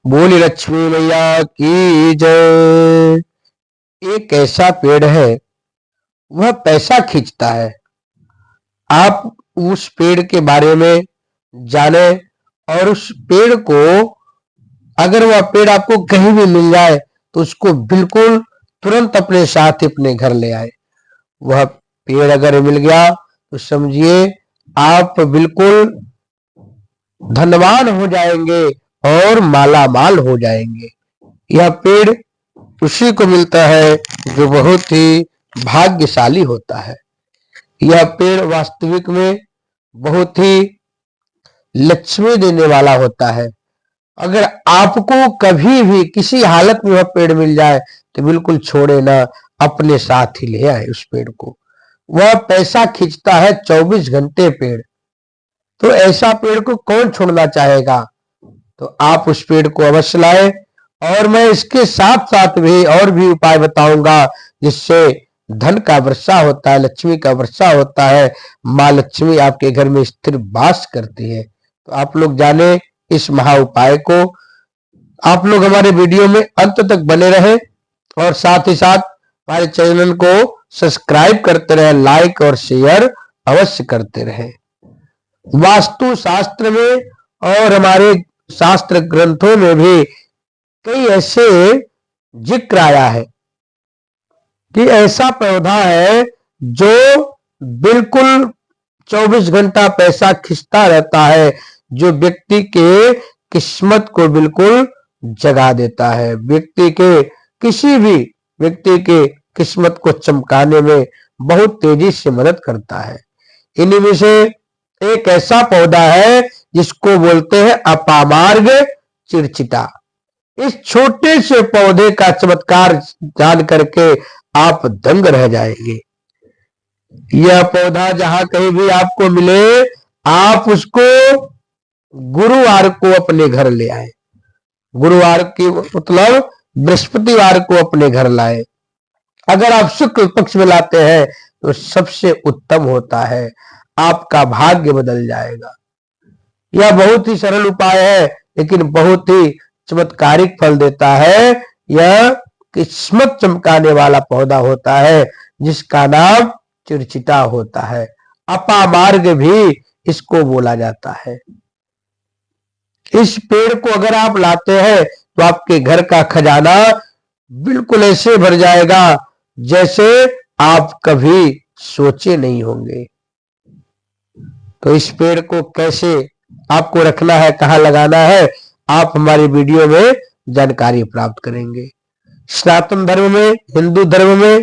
बोली लक्ष्मी मैया की जय। एक ऐसा पेड़ है, वह पैसा खींचता है। आप उस पेड़ के बारे में जाने और उस पेड़ को, अगर वह पेड़ आपको कहीं भी मिल जाए तो उसको बिल्कुल तुरंत अपने साथ ही अपने घर ले आए। वह पेड़ अगर मिल गया तो समझिए आप बिल्कुल धनवान हो जाएंगे और माला माल हो जाएंगे। यह पेड़ उसी को मिलता है जो बहुत ही भाग्यशाली होता है। यह पेड़ वास्तविक में बहुत ही लक्ष्मी देने वाला होता है। अगर आपको कभी भी किसी हालत में वह पेड़ मिल जाए तो बिल्कुल छोड़े ना, अपने साथ ही ले आए उस पेड़ को। वह पैसा खींचता है 24 घंटे पेड़। तो ऐसा पेड़ को कौन छोड़ना चाहेगा। तो आप उस पेड़ को अवश्य लाए। और मैं इसके साथ साथ भी और भी उपाय बताऊंगा जिससे धन का वर्षा होता है, लक्ष्मी का वर्षा होता है, माँ लक्ष्मी आपके घर में स्थिर वास करती है। तो आप लोग जाने इस महा उपाय को। आप लोग हमारे वीडियो में अंत तक बने रहे और साथ ही साथ हमारे चैनल को सब्सक्राइब करते रहे, लाइक और शेयर अवश्य करते रहे। वास्तु शास्त्र में और हमारे शास्त्र ग्रंथों में भी कई ऐसे जिक्र आया है कि ऐसा पौधा है जो बिल्कुल 24 घंटा पैसा खिंचता रहता है, जो व्यक्ति के किस्मत को बिल्कुल जगा देता है, व्यक्ति के किसी भी व्यक्ति के किस्मत को चमकाने में बहुत तेजी से मदद करता है। इन्हीं में से एक ऐसा पौधा है जिसको बोलते हैं अपामार्ग चिरचिटा। इस छोटे से पौधे का चमत्कार जान करके आप दंग रह जाएंगे। यह पौधा जहां कहीं भी आपको मिले, आप उसको गुरुवार को अपने घर ले आए। गुरुवार की मतलब बृहस्पतिवार को अपने घर लाए। अगर आप शुक्ल पक्ष में लाते हैं तो सबसे उत्तम होता है, आपका भाग्य बदल जाएगा। यह बहुत ही सरल उपाय है लेकिन बहुत ही चमत्कारिक फल देता है। यह किस्मत चमकाने वाला पौधा होता है जिसका नाम चिरचिटा होता है। अपामार्ग भी इसको बोला जाता है। इस पेड़ को अगर आप लाते हैं तो आपके घर का खजाना बिल्कुल ऐसे भर जाएगा जैसे आप कभी सोचे नहीं होंगे। तो इस पेड़ को कैसे आपको रखना है, कहाँ लगाना है, आप हमारी वीडियो में जानकारी प्राप्त करेंगे। सनातन धर्म में, हिंदू धर्म में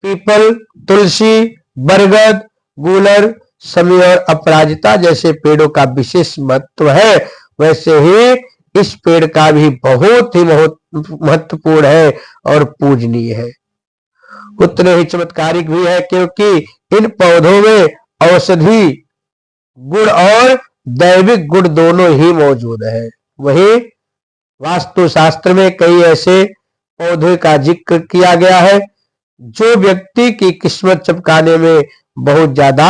पीपल, तुलसी, बरगद, गूलर, समी और अपराजिता जैसे पेड़ों का विशेष महत्व है, वैसे ही इस पेड़ का भी बहुत ही महत्वपूर्ण है और पूजनीय है। उतने ही चमत्कारिक भी है क्योंकि इन पौधों में औषधि गुण और दैविक गुण दोनों ही मौजूद है। वहीं वास्तु शास्त्र में कई ऐसे पौधे का जिक्र किया गया है जो व्यक्ति की किस्मत चमकाने में बहुत ज्यादा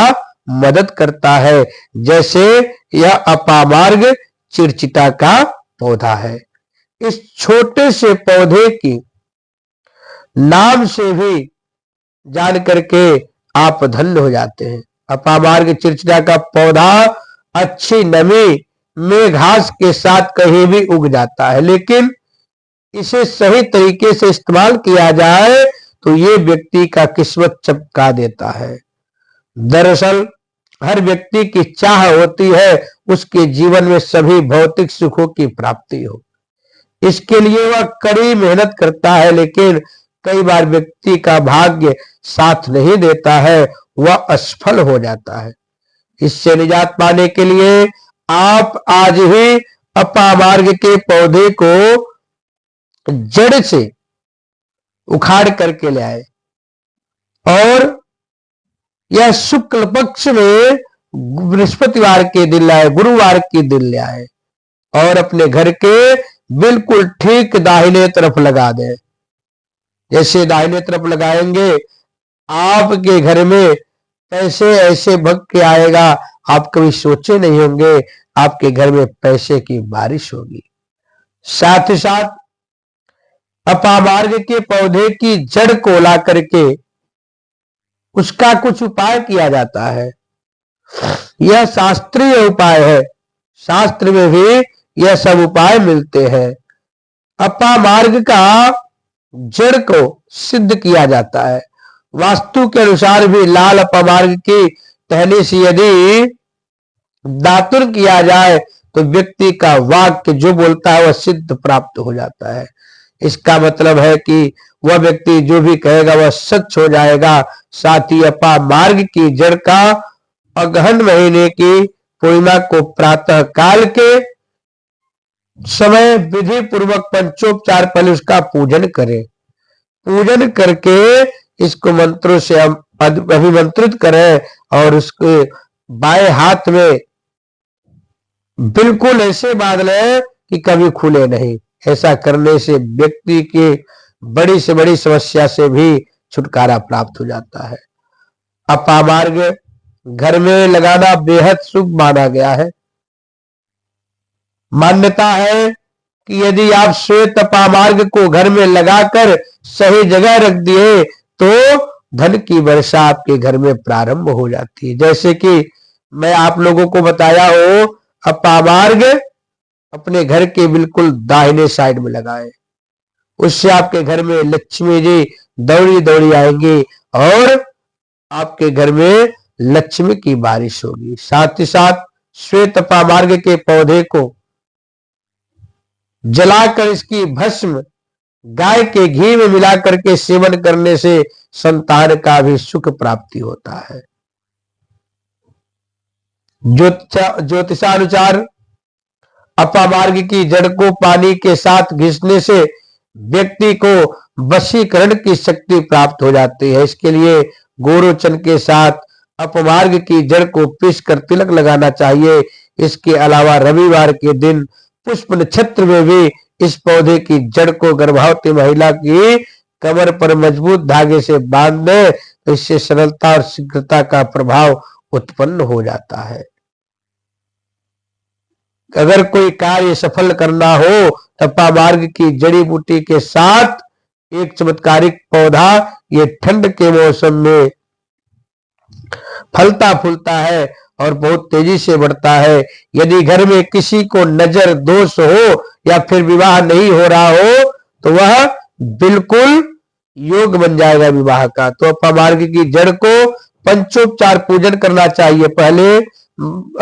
मदद करता है, जैसे यह अपामार्ग चिरचिटा का पौधा है। इस छोटे से पौधे की नाम से भी जान करके आप धन्य हो जाते हैं। अपामार्ग चिरचिटा का पौधा अच्छी नमी में घास के साथ कहीं भी उग जाता है, लेकिन इसे सही तरीके से इस्तेमाल किया जाए तो ये व्यक्ति का किस्मत चमका देता है। दरअसल हर व्यक्ति की चाह होती है उसके जीवन में सभी भौतिक सुखों की प्राप्ति हो। इसके लिए वह कड़ी मेहनत करता है, लेकिन कई बार व्यक्ति का भाग्य साथ नहीं देता है, वह असफल हो जाता है। इससे निजात पाने के लिए आप आज ही अपामार्ग के पौधे को जड़ से उखाड़ करके ले आए और यह शुक्ल पक्ष में बृहस्पतिवार के दिन लाए, गुरुवार के दिन ले आए और अपने घर के बिल्कुल ठीक दाहिने तरफ लगा दें। जैसे दाहिने तरफ लगाएंगे आपके घर में पैसे ऐसे भग के आएगा, आप कभी सोचे नहीं होंगे आपके घर में पैसे की बारिश होगी। साथ ही साथ अपामार्ग के पौधे की जड़ को ला करके उसका कुछ उपाय किया जाता है। यह शास्त्रीय उपाय है, शास्त्र में भी यह सब उपाय मिलते हैं। अपामार्ग का जड़ को सिद्ध किया जाता है। वास्तु के अनुसार भी लाल अपामार्ग की टहनी से यदि दातुन किया जाए तो व्यक्ति का वाक्य जो बोलता है वह सिद्ध प्राप्त हो जाता है। इसका मतलब है कि वह व्यक्ति जो भी कहेगा वह सच हो जाएगा। साथ ही अपामार्ग की जड़ का अगहन महीने की पूर्णिमा को प्रातः काल के समय विधि पूर्वक पंचोपचार पहले उसका पूजन करें। पूजन करके इसको मंत्रों से हम अभिमंत्रित करें और उसके बाएं हाथ में बिल्कुल ऐसे बांध लें कि कभी खुले नहीं। ऐसा करने से व्यक्ति की बड़ी से बड़ी समस्या से भी छुटकारा प्राप्त हो जाता है। अपामार्ग घर में लगाना बेहद शुभ माना गया है। मान्यता है कि यदि आप श्वेत अपामार्ग को घर में लगाकर सही जगह रख दिए तो धन की वर्षा आपके घर में प्रारंभ हो जाती है। जैसे कि मैं आप लोगों को बताया हो, अपामार्ग अपने घर के बिल्कुल दाहिने साइड में लगाएं। उससे आपके घर में लक्ष्मी जी दौड़ी दौड़ी आएंगी और आपके घर में लक्ष्मी की बारिश होगी। साथ ही साथ श्वेत अपामार्ग के पौधे को जलाकर इसकी भस्म गाय के घी में मिला करके सेवन करने से संतान का भी सुख प्राप्ति होता है। ज्योतिषानुसार अपामार्ग की जड़ को पानी के साथ घिसने से व्यक्ति को वशीकरण की शक्ति प्राप्त हो जाती है। इसके लिए गोरोचन के साथ अपमार्ग की जड़ को पीसकर तिलक लगाना चाहिए। इसके अलावा रविवार के दिन पुष्प नक्षत्र में भी इस पौधे की जड़ को गर्भवती महिला की कमर पर मजबूत धागे से बांध दे तो इससे सरलता और शीघ्रता का प्रभाव उत्पन्न हो जाता है। अगर कोई कार्य सफल करना हो तो अपामार्ग की जड़ी बूटी के साथ एक चमत्कारिक पौधा ये ठंड के मौसम में फलता फूलता है और बहुत तेजी से बढ़ता है। यदि घर में किसी को नजर दोष हो या फिर विवाह नहीं हो रहा हो तो वह बिल्कुल योग बन जाएगा विवाह का। तो अपामार्ग की जड़ को पंचोपचार पूजन करना चाहिए। पहले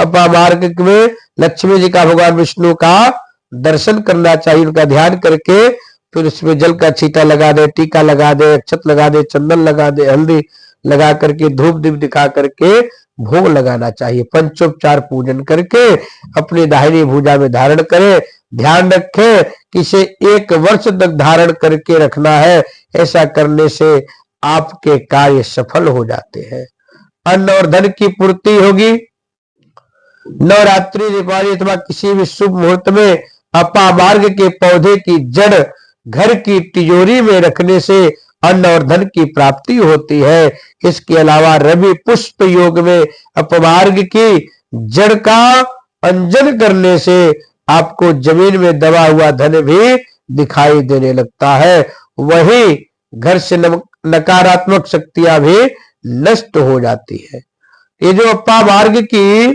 अपामार्ग में लक्ष्मी जी का, भगवान विष्णु का दर्शन करना चाहिए, उनका ध्यान करके फिर उसमें जल का छींटा लगा दे, टीका लगा दे, अक्षत लगा दे, चंदन लगा दे, हल्दी लगा करके धूप दीप दिखा करके भोग लगाना चाहिए। पंचोपचार पूजन करके अपनी दाहिनी भुजा में धारण करें। ध्यान रखें कि इसे 1 वर्ष तक धारण करके रखना है। ऐसा करने से आपके कार्य सफल हो जाते हैं। अन्न और धन की पूर्ति होगी। नवरात्रि, दीपावली अथवा किसी भी शुभ मुहूर्त में अपामार्ग के पौधे की जड़ घर की तिजोरी में रखने से अन्न और धन की प्राप्ति होती है। इसके अलावा रवि पुष्प योग में अपामार्ग की जड़ का अंजन करने से आपको जमीन में दबा हुआ धन भी दिखाई देने लगता है। वही घर से नकारात्मक शक्तियां भी नष्ट हो जाती है। ये जो अपामार्ग की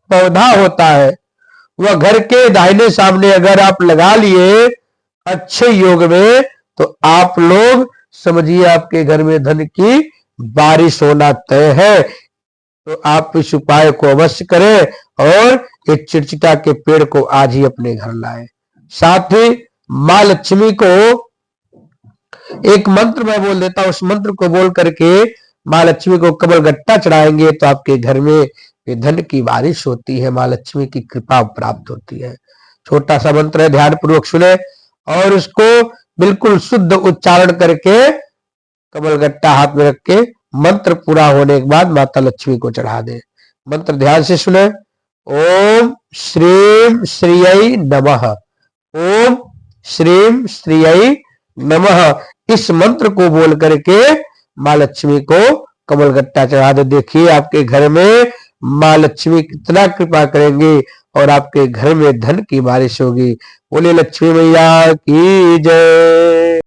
पौधा होता है वह घर के दाहिने सामने अगर आप लगा लिए अच्छे योग में तो आप लोग समझिए आपके घर में धन की बारिश होना तय है। तो आप इस उपाय को अवश्य करें और एक चिड़चिटा के पेड़ को आज ही अपने घर लाएं। साथ ही मां लक्ष्मी को एक मंत्र मैं बोल देता हूं, उस मंत्र को बोल करके मां लक्ष्मी को कमल गट्टा चढ़ाएंगे तो आपके घर में धन की बारिश होती है, मां लक्ष्मी की कृपा प्राप्त होती है। छोटा सा मंत्र है, ध्यान पूर्वक सुने और उसको बिल्कुल शुद्ध उच्चारण करके कमल गट्टा हाथ में रख के मंत्र पूरा होने के बाद माता लक्ष्मी को चढ़ा दे। मंत्र ध्यान से सुने। ओम श्रीम श्रीयै नमः, ओम श्रीम श्रीयै नमः। इस मंत्र को बोल करके मां लक्ष्मी को कमल गट्टा चढ़ा दे। देखिए आपके घर में मां लक्ष्मी कितना कृपा करेंगी और आपके घर में धन की बारिश होगी। बोले लक्ष्मी मैया की जय।